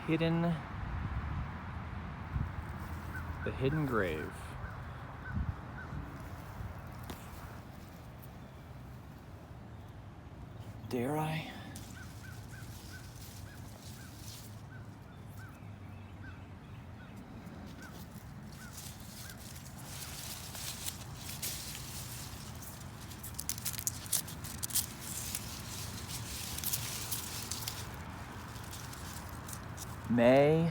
hidden grave. Dare I? May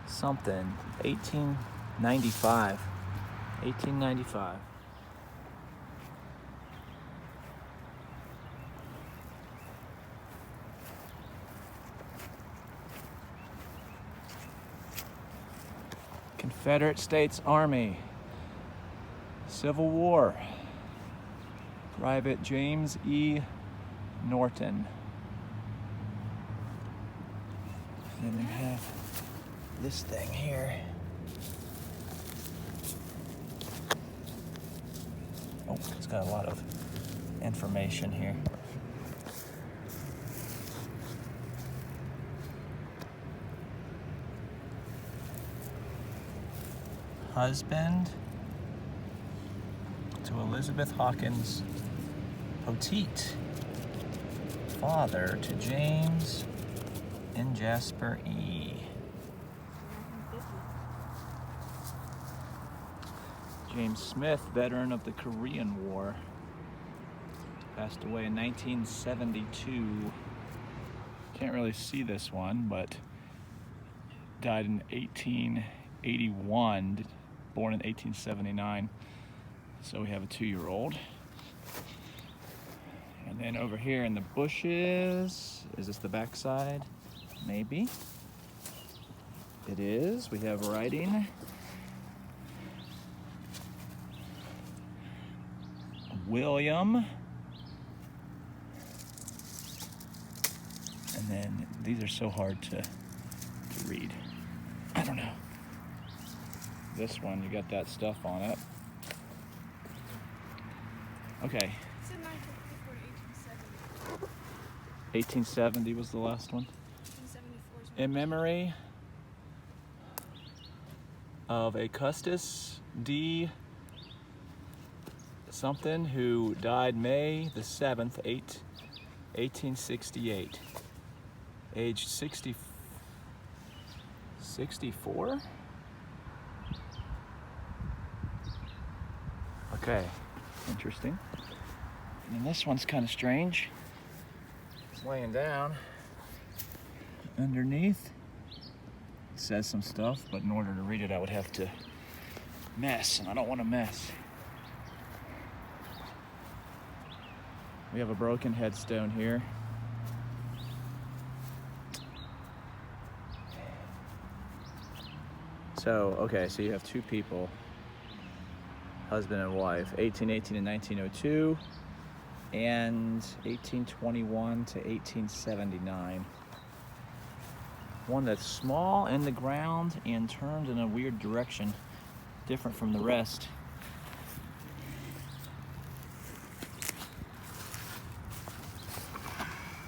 something, 1895. 1895. Confederate States Army, Civil War, Private James E. Norton. And then we have this thing here. Oh, it's got a lot of information here. Husband to Elizabeth Hawkins Poteet. Father to James and Jasper E. James Smith, veteran of the Korean War, passed away in 1972. Can't really see this one, but died in 1881, born in 1879. So we have a 2-year-old. And then over here in the bushes, is this the backside? Maybe. It is. We have writing. William. And then these are so hard to read. I don't know. This one, you got that stuff on it. Okay. It's in 1954 to 1870 was the last one. 1874 is In memory of a Custis D. something who died May the 7th, 1868. Aged 64? Okay, interesting. And then this one's kind of strange. It's laying down. Underneath, it says some stuff, but in order to read it, I would have to mess, and I don't want to mess. We have a broken headstone here. So, okay, so you have two people, husband and wife, 1818 and 1902, and 1821 to 1879. One that's small in the ground and turned in a weird direction, different from the rest.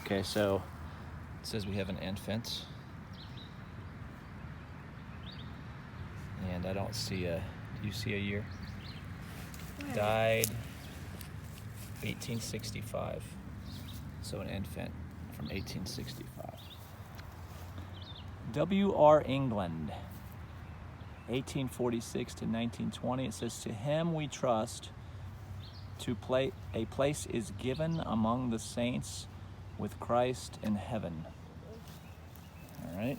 Okay, so it says we have an infant. And I don't see do you see a year? Right. Died 1865. So an infant from 1865. W.R. England, 1846 to 1920. It says, to him we trust, a place is given among the saints with Christ in heaven. All right.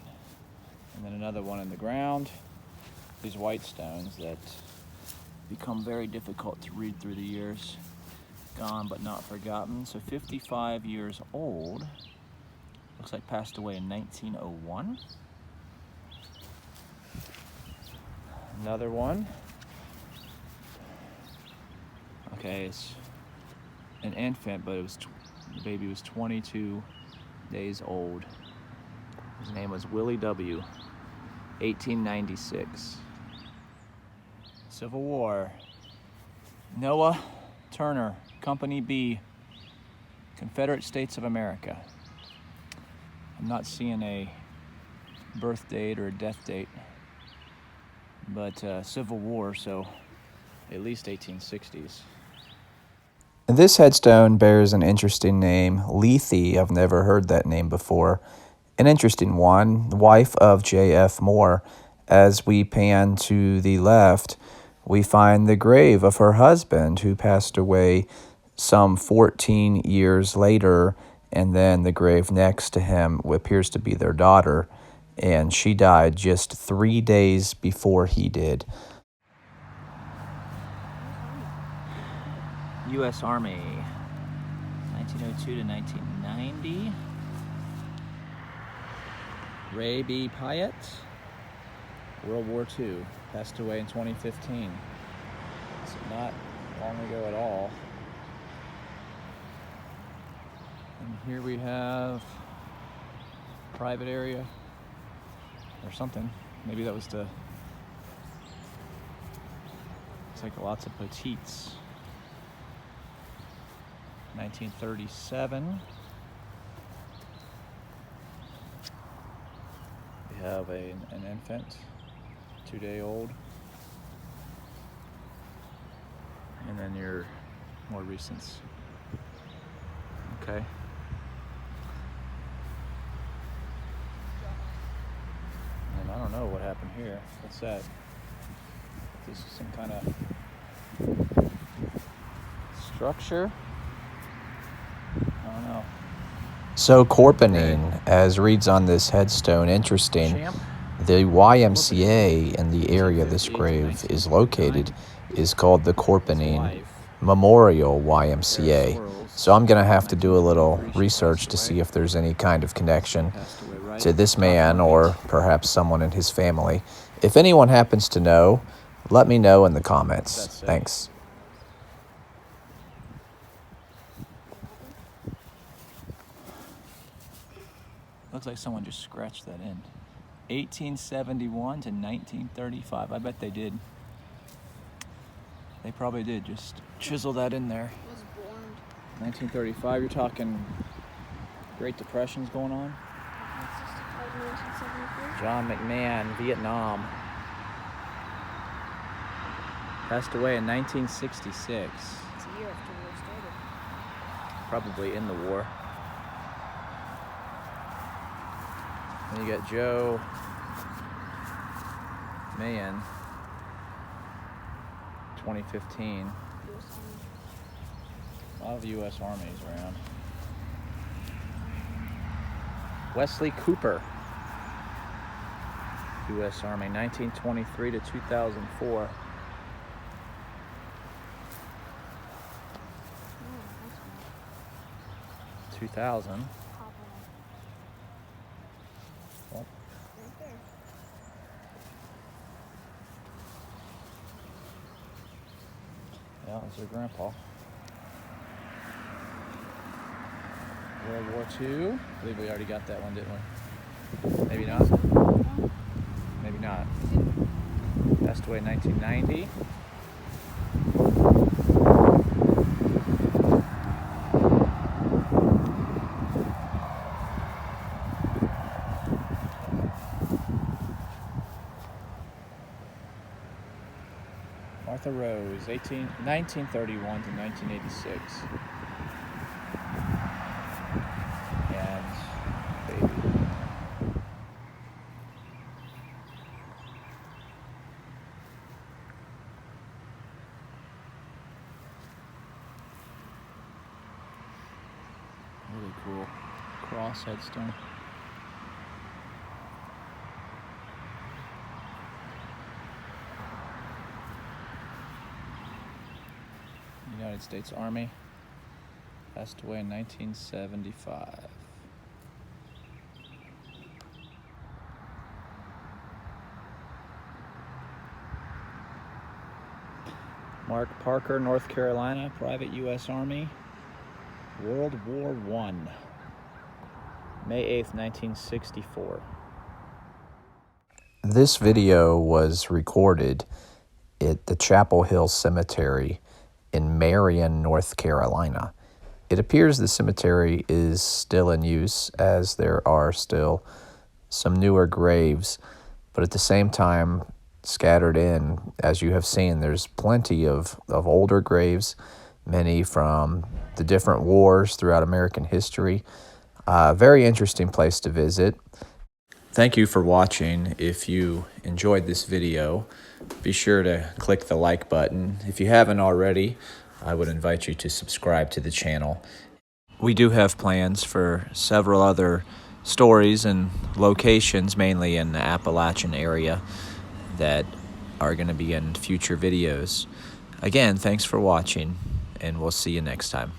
And then another one in the ground. These white stones that become very difficult to read through the years. Gone but not forgotten. So 55 years old. Looks like passed away in 1901. Another one. Okay, it's an infant, but the baby was 22 days old. His name was Willie W. 1896. Civil War. Noah Turner, Company B, Confederate States of America. I'm not seeing a birth date or a death date, but Civil War, so at least 1860s. This headstone bears an interesting name, Lethe. I've never heard that name before. An interesting one, wife of J.F. Moore. As we pan to the left, we find the grave of her husband, who passed away some 14 years later, and then the grave next to him appears to be their daughter, and she died just 3 days before he did. U.S. Army, 1902 to 1990. Ray B. Pyatt, World War II, passed away in 2015. So not long ago at all. And here we have private area or something. Maybe that was the, it's like lots of petites. 1937. We have an infant, 2-day-old. And then your more recents. Okay. And I don't know what happened here. What's that? This is some kind of structure? I don't know. So Corpening, as reads on this headstone, interesting. Champ? The YMCA in the area this grave is located is called the Corpening Memorial YMCA. So I'm going to have to do a little research to see if there's any kind of connection to this man or perhaps someone in his family. If anyone happens to know, let me know in the comments. Thanks. Looks like someone just scratched that in. 1871 to 1935. I bet they did. They probably did just chisel that in there. Was born. 1935, you're talking Great Depression's going on? 1965 to 1974. John McMahon, Vietnam. Passed away in 1966. It's a year after the war started. Probably in the war. Then you got Joe Mahan, 2015. US Army. A lot of the U.S. Army's around. Wesley Cooper, U.S. Army, 1923 to 2004. Oh, that's 2000. one. Top Well, one. Right there. yeah, that's their grandpa. World War II. I believe we already got that one, didn't we? Maybe not. Maybe not. Passed away in 1990. Martha Rose, 1931 to 1986. And baby. Really cool cross headstone. United States Army, passed away in 1975. Mark Parker, North Carolina, Private U.S. Army, World War I, May 8th, 1964. This video was recorded at the Chapel Hill Cemetery in Marion, North Carolina. It appears the cemetery is still in use, as there are still some newer graves, but at the same time, scattered in, as you have seen, there's plenty of older graves, many from the different wars throughout American history. Very interesting place to visit. Thank you for watching. If you enjoyed this video, be sure to click the like button. If you haven't already, I would invite you to subscribe to the channel. We do have plans for several other stories and locations, mainly in the Appalachian area, that are going to be in future videos. Again, thanks for watching, and we'll see you next time.